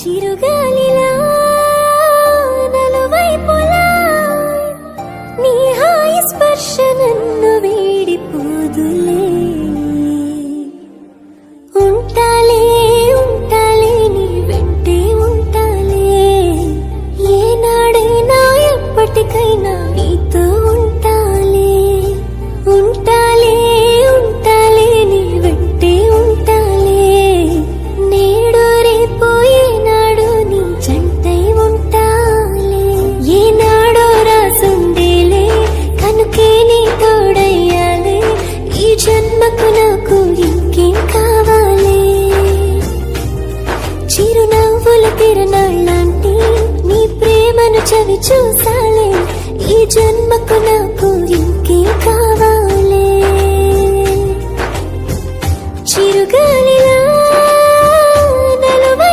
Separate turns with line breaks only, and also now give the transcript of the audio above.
చిరుగాలిలా నలువైపులా నీ హాయి స్పర్శ నన్ను వీడిపోదులే. ఉంటాలే ఉంటాలే నీ వెంటే ఉంటాలే, ఏనాడైనా ఎప్పటికైనా నీతో ఉంటాలే. ఉంటాలే ఉంటాలే నీ వెంటే ఉంటాలే, నేడు రేపు ఏనాడు నీ జంటై ఉంటాలే. ఏనాడో రాసుండేలే కనుకే నీ తోడయ్యాలే, ఈ జన్మకు నాకు ఇంకేం కావాలే. చిరునవ్వుల తిరణాళ్ళంటే నీ ప్రేమను చవి చూసాలే, ఈ జన్మకు నాకు ఇంకేం కావాలే. చిరుగాలి